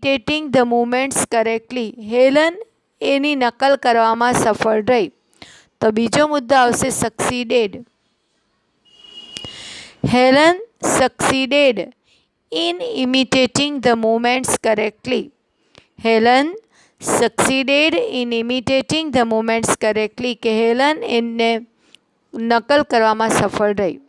imitating the movements correctly. Helen એની નકલ કરવામાં સફળ રહી. તો બીજો મુદ્દો આવશે succeeded. Helen succeeded in imitating the movements correctly. Helen succeeded in imitating the movements correctly. કે હેલન એને નકલ કરવામાં સફળ રહી.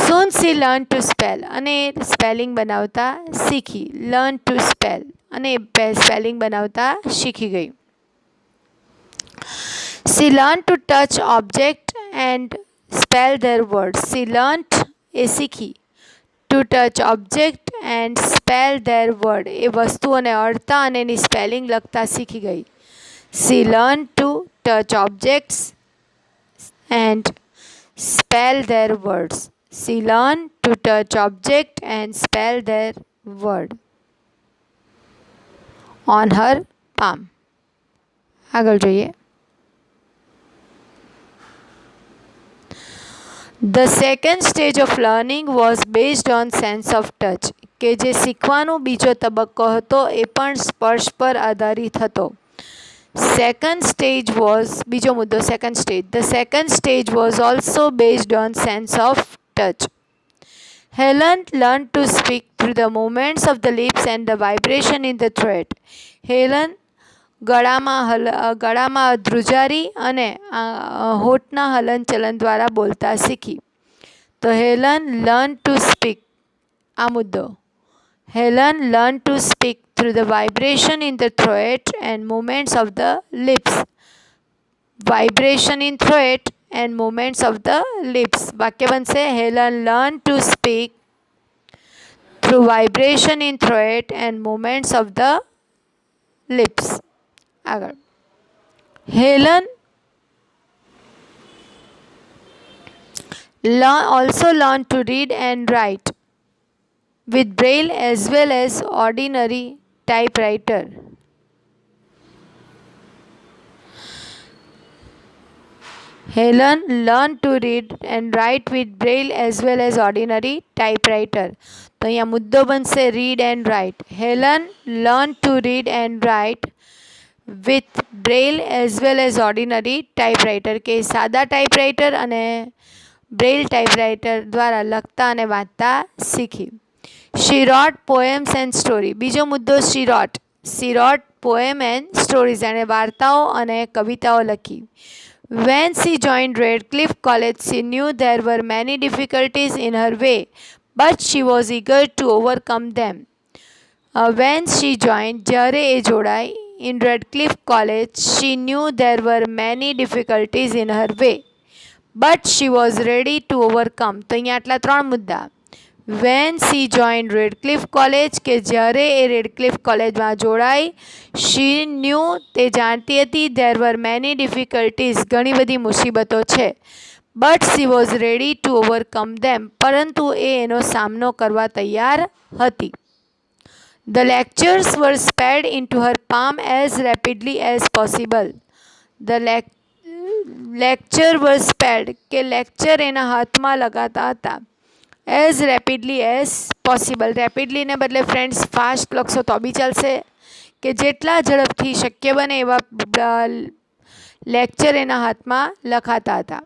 Soon she learned to spell. અને સ્પેલિંગ બનાવતા શીખી. Learn to spell. અને સ્પેલિંગ બનાવતા શીખી ગઈ. She learned to touch object and spell their words. She learned એ શીખી. To touch object and spell their word. એ વસ્તુઓને અડતા અને એની સ્પેલિંગ લખતા શીખી ગઈ. She learned to touch objects and spell their words. She learned to touch object and spell their word on her palm. આગળ જોઈએ. The second stage of learning was based on sense of touch. કે જે શીખવાનો બીજો તબક્કો હતો એ પણ સ્પર્શ પર આધારિત હતો. Second stage was બીજો મુદ્દો second stage. The second stage was also based on sense of touch. Helen learned to speak through the movements of the lips and the vibration in the throat. Helen ગળામાં ધ્રુજારી અને હોઠના હલનચલન દ્વારા બોલતા શીખી. તો Helen learn to speak. આ મુદ્દો. Helen learn to speak through the vibration in the throat and movements of the lips. Vibration in throat and movements of the lips. વાક્ય બનશે Helen learn to speak through vibration in throat and movements of the lips. આગળ. Helen also learned to read and write with braille as well as ordinary typewriter. Helen learned to read and write with braille as well as ordinary typewriter. તો અહીંયા મુદ્દો બનશે read and write. Helen learned to read and write with braille as well as ordinary typewriter. કે સાદા typewriter અને Braille typewriter દ્વારા લખતા અને વાંચતા શીખી. She wrote poems and story. બીજો મુદ્દો she wrote. She wrote poem and stories. એણે વાર્તાઓ અને કવિતાઓ લખી. When she joined Radcliffe College, she knew there were many difficulties in her way, but she was eager to overcome them. When she joined, જ્યારે એ જોડાઈ, in Radcliffe College, she knew there were many difficulties in her way, but she was ready to overcome. તો અહીંયા આટલા ત્રણ મુદ્દા. When she joined Radcliffe College, કે જ્યારે એ Radcliffe કોલેજમાં જોડાઈ, she knew તે જાણતી હતી there were many difficulties ઘણી બધી મુસીબતો છે, but she was ready to overcome them પરંતુ એ એનો સામનો કરવા તૈયાર હતી. The lectures were spelled into her palm as rapidly as possible. The lecture was spelled કે લેક્ચર એના હાથમાં લગાતા હતા. As rapidly as possible. રેપિડલીને બદલે ફ્રેન્ડ્સ ફાસ્ટ લખશો તો બી ચાલશે. કે જેટલા ઝડપથી શક્ય બને એવા લેક્ચર એના હાથમાં લખાતા હતા.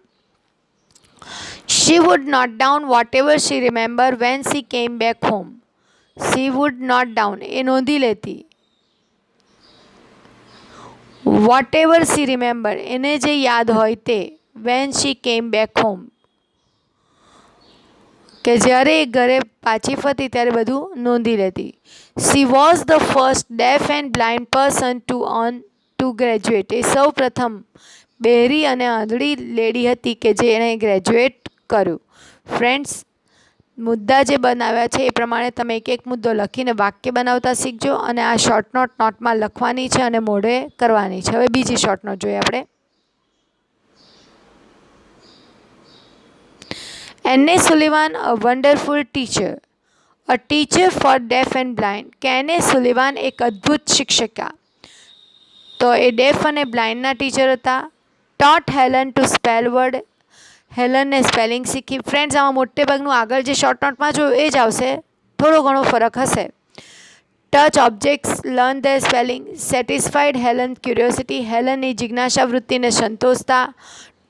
She would note down whatever she remembered when she came back home. She would note down એ નોંધી લેતી. Whatever she remembered એને જે યાદ હોય તે. When she came back home કે જ્યારે એ ઘરે પાછી ફરતી ત્યારે બધું નોંધી લેતી. She was the first deaf and blind person to graduate. એ સૌ પ્રથમ બહેરી અને આંધળી લેડી હતી કે જેણે ગ્રેજ્યુએટ કર્યું. ફ્રેન્ડ્સ, મુદ્દા જે બનાવ્યા છે એ પ્રમાણે તમે એક એક મુદ્દો લખીને વાક્ય બનાવતા શીખજો અને આ શોર્ટ નોટમાં લખવાની છે અને મોઢે કરવાની છે. હવે બીજી શોર્ટ નોટ જોઈએ આપણે. Anne Sullivan, a wonderful teacher. A teacher for deaf and blind. કે એને સુલિવાન એક અદ્ભુત શિક્ષિકા. તો એ ડેફ અને બ્લાઇન્ડના ટીચર હતા. Taught Helen to spell word. હેલનને સ્પેલિંગ શીખી. ફ્રેન્ડ્સ, આમાં મોટે ભાગનું આગળ જે શોર્ટ નોટમાં જોયું એ જ આવશે, થોડો ઘણો ફરક હશે. Touch objects learn their spelling. Satisfied Helen curiosity. હેલનની જિજ્ઞાસા વૃત્તિને સંતોષતા.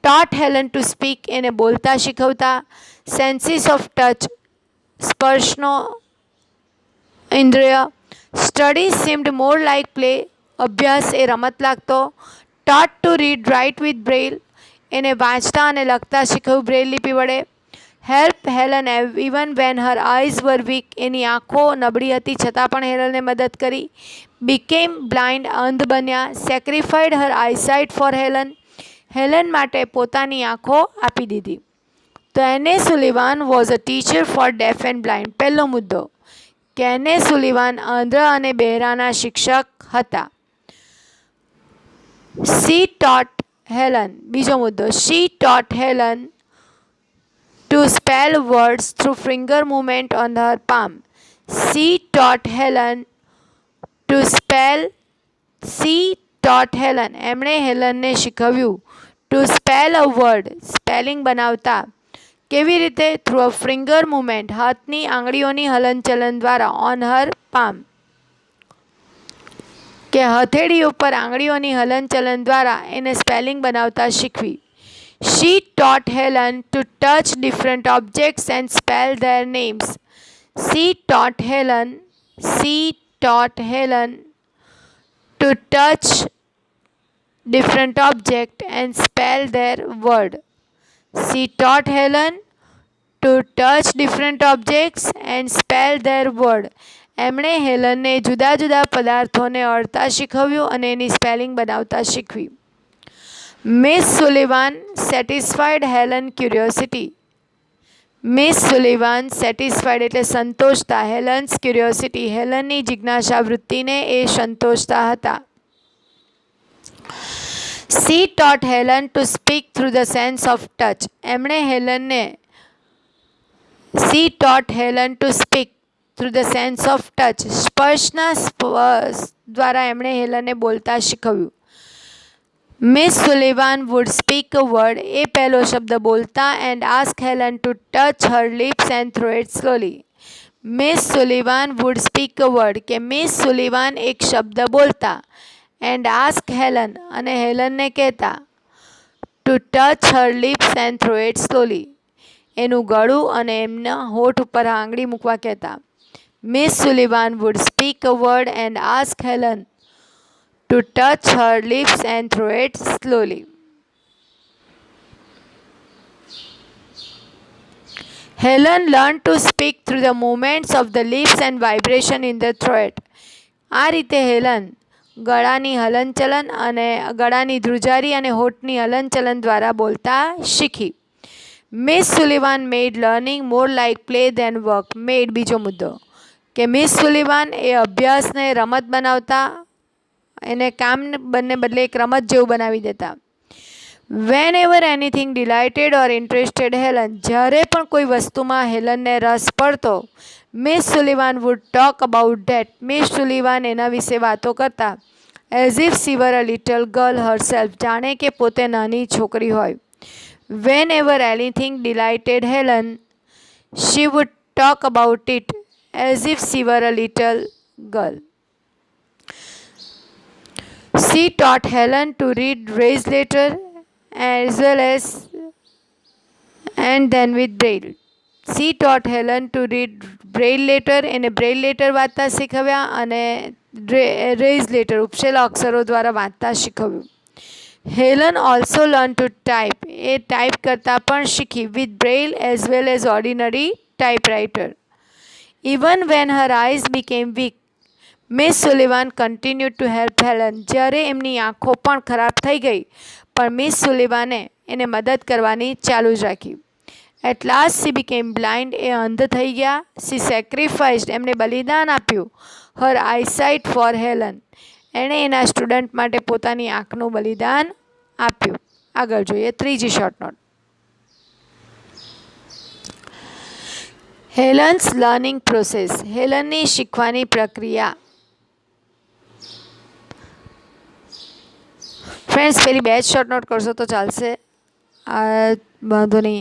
Taught Helen to speak. એને બોલતા શીખવતા. Senses of touch. સ્પર્શનો ઇન્દ્રિય. Study seemed more like play. અભ્યાસ એ રમત લાગતો. Taught to read write with Braille. એને વાંચતા અને લખતા શીખવ્યું બ્રેઇલ લિપિ વડે. Help Helen even when her eyes were weak. એની આંખો નબળી હતી છતાં પણ હેલનને મદદ કરી. Became blind. અંધ બન્યા. સેક્રિફાઈડ હર આઈસાઇટ ફોર હેલન. હેલન માટે પોતાની આંખો આપી દીધી. તો એને Sullivan was a teacher four deaf and blind. પહેલો મુદ્દો કે એને સુલિવાન આંધ્ર અને બહેરાના શિક્ષક હતા. She taught Helen. બીજો મુદ્દો, she taught Helen to spell words through finger movement on her palm. She taught Helen to spell. She taught Helen. એમણે હેલનને શીખવ્યું to spell a word. Spelling બનાવતા. કેવી રીતે? થ્રુ અ ફિંગર મૂવમેન્ટ. હાથની આંગળીઓની હલનચલન દ્વારા. On her palm. કે હથેળી ઉપર આંગળીઓની હલનચલન દ્વારા એને સ્પેલિંગ બનાવતા શીખવી. She taught Helen to touch different objects and spell their names. She taught Helen to touch different objects and spell their word. She taught Helen to touch different objects and spell their word. એમણે હેલનને જુદા જુદા પદાર્થોને અડતા શીખવ્યું અને એની spelling બનાવતા શીખવી. Miss Sullivan satisfied Helen curiosity. Miss Sullivan satisfied એટલે સંતોષતા. Helen's curiosity. હેલનની જિજ્ઞાસા વૃત્તિને એ સંતોષતા હતા. She taught Helen to speak through the sense of touch. એમણે હેલનને she taught Helen to speak through the sense of touch. સ્પર્શના દ્વારા એમણે હેલનને બોલતા શીખવ્યું. Miss Sullivan would speak a word. એ પહેલો શબ્દ બોલતા. And ask Helen to touch her lips and throw it slowly. Miss Sullivan would speak a word. કે મિસ સુલિવાન એક શબ્દ બોલતા. એન્ડ આસ્ક હેલન અને હેલનને કહેતા. Two touch her lips and throw it slowly. એનું ગળું અને એમના હોઠ ઉપર આંગળી મૂકવા કહેતા. Miss Sullivan would speak a word and ask Helen to touch her lips and throw it slowly. Helen learned to speak through the movements of the lips and vibration in the throat. આ રીતે Helen ગળાની હલનચલન અને ગળાની ધ્રુજારી અને હોઠની હલનચલન દ્વારા બોલતા શીખી. મિસ સુલિવાન મેડ લર્નિંગ મોર લાઇક પ્લે ધેન વર્ક. મેડ બીજો મુદ્દો કે મિસ સુલિવાન એ અભ્યાસને રમત બનાવતા. એને કામ બંને બદલે એક રમત જેવું બનાવી દેતા. Whenever anything delighted or interested Helen. જ્યારે પણ કોઈ વસ્તુમાં હેલનને રસ પડતો. Miss Sullivan would talk about that. Miss Sullivan એના વિશે વાતો કરતા. As if she were a little girl herself. જાણે કે પોતે નાની છોકરી હોય. Whenever anything delighted Helen she would talk about it as if she were a little girl. She taught Helen to read raised letter as well as and then with braille. She taught Helen to read braille letter. એને braille letter વાંચતા શીખવ્યા અને raised letter ઉપસેલા અક્ષરો દ્વારા વાંચતા શીખવ્યું. Helen also learned to type. A type કરતા પણ શીખી with braille as well as ordinary typewriter. Even when her eyes became weak, miss Sullivan continue to help Helen. જ્યારે એમની આંખો પણ ખરાબ થઈ ગઈ પણ મિસ સુલિવાને એને મદદ કરવાની ચાલુ જ રાખી. At last she became blind. એ અંધ થઈ ગયા. She sacrificed. એમને બલિદાન આપ્યું. Her eyesight for Helen. એણે એના સ્ટુડન્ટ માટે પોતાની આંખનું બલિદાન આપ્યું. આગળ જોઈએ ત્રીજી short note. Helen's learning process. હેલનની શીખવાની પ્રક્રિયા. ફ્રેન્ડ્સ પેલી બે જ શોર્ટ નોટ કરશો તો ચાલશે. વાંધો નહીં.